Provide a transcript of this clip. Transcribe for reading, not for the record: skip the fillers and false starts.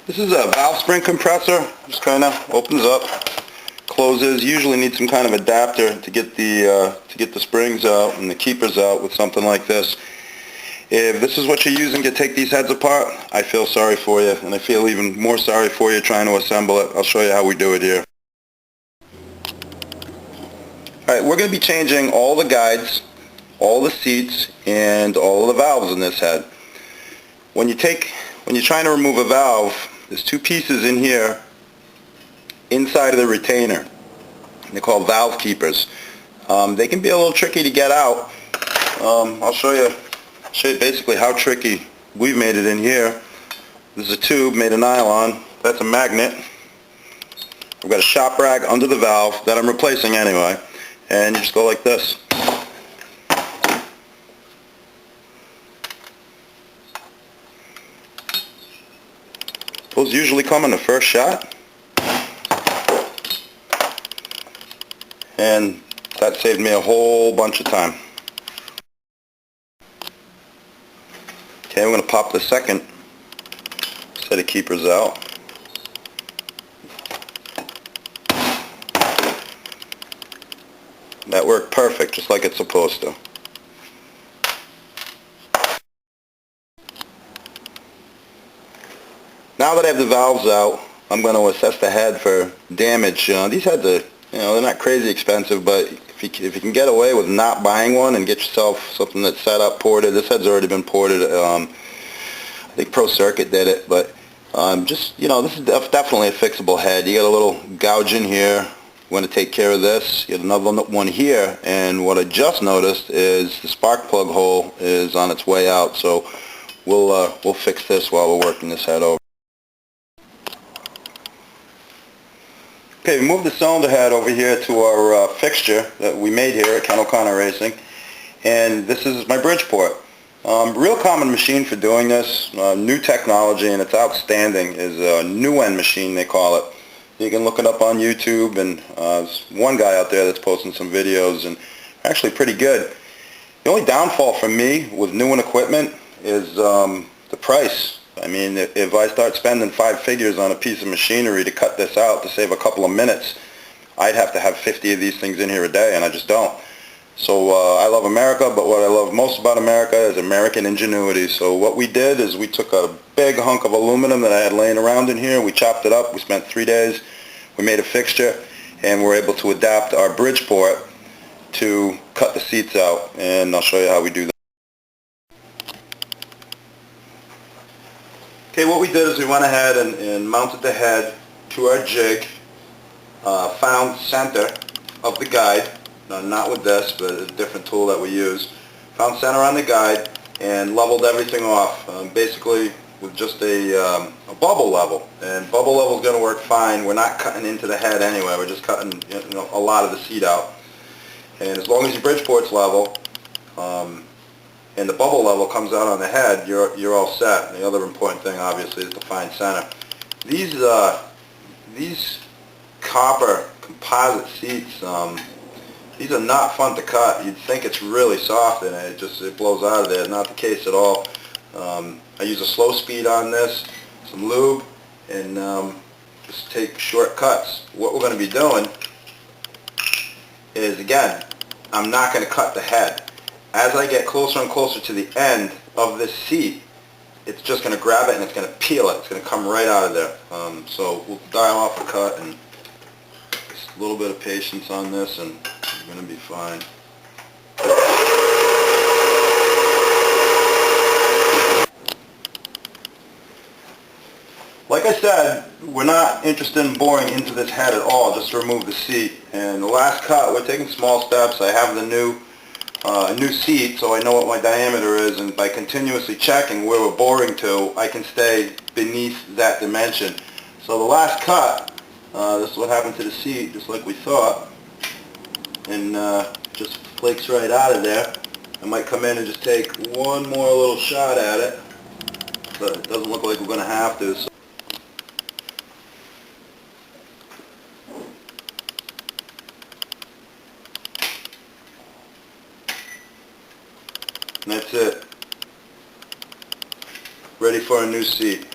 This is a valve spring compressor. Just kind of opens up, closes. Usually need some kind of adapter to get the springs out and the keepers out with something like this. If this is what you're using to take these heads apart, I feel sorry for you, and I feel even more sorry for you trying to assemble it. I'll show you how we do it here. Alright, we're going to be changing all the guides, all the seats, and all of the valves in this head. When you're trying to remove a valve, there's two pieces in here inside of the retainer. They're called valve keepers. They can be a little tricky to get out. I'll show you basically how tricky we've made it in here. This is a tube made of nylon. That's a magnet. I've got a shop rag under the valve that I'm replacing anyway. And you just go like this. Those usually come in the first shot, and that saved me a whole bunch of time. Okay, I'm going to pop the second set of keepers out. That worked perfect, just like it's supposed to. Now that I have the valves out, I'm going to assess the head for damage. These heads are, they're not crazy expensive, but if you can get away with not buying one and get yourself something that's set up, ported. This head's already been ported. I think Pro Circuit did it, but this is definitely a fixable head. You got a little gouge in here. We're going to take care of this. You get another one here, and what I just noticed is the spark plug hole is on its way out, so we'll fix this while we're working this head over. Okay, we moved the cylinder head over here to our fixture that we made here at OConnor Racing, and this is my Bridgeport. Real common machine for doing this, new technology, and it's outstanding, is a new end machine they call it. You can look it up on YouTube, and there's one guy out there that's posting some videos, and actually pretty good. The only downfall for me with new and equipment is the price. I mean, if I start spending 5 figures on a piece of machinery to cut this out to save a couple of minutes, I'd have to have 50 of these things in here a day, and I just don't. So I love America, but what I love most about America is American ingenuity. So what we did is we took a big hunk of aluminum that I had laying around in here, we chopped it up, we spent 3 days, we made a fixture, and we're able to adapt our Bridgeport to cut the seats out, and I'll show you how we do that. Okay, what we did is we went ahead and mounted the head to our jig, found center of the guide, not with this, but a different tool that we use. Found center on the guide and leveled everything off, basically with just a bubble level. And bubble level is going to work fine. We're not cutting into the head anyway. We're just cutting a lot of the seat out. And as long as your Bridgeport's level, and the bubble level comes out on the head, you're all set. And the other important thing, obviously, is to find center. These copper composite seats, these are not fun to cut. You'd think it's really soft and it blows out of there. Not the case at all. I use a slow speed on this, some lube, and just take short cuts. What we're going to be doing is, again, I'm not going to cut the head. As I get closer and closer to the end of this seat, it's just going to grab it and it's going to peel it. It's going to come right out of there. So we'll dial off the cut, and just a little bit of patience on this, and you're going to be fine. Like I said, we're not interested in boring into this head at all, just to remove the seat. And the last cut, we're taking small steps. I have the new seat, so I know what my diameter is, and by continuously checking where we're boring to, I can stay beneath that dimension. So the last cut, this is what happened to the seat, just like we thought, and just flakes right out of there. I might come in and just take one more little shot at it, but it doesn't look like we're going to have to. So and that's it. Ready for a new seat.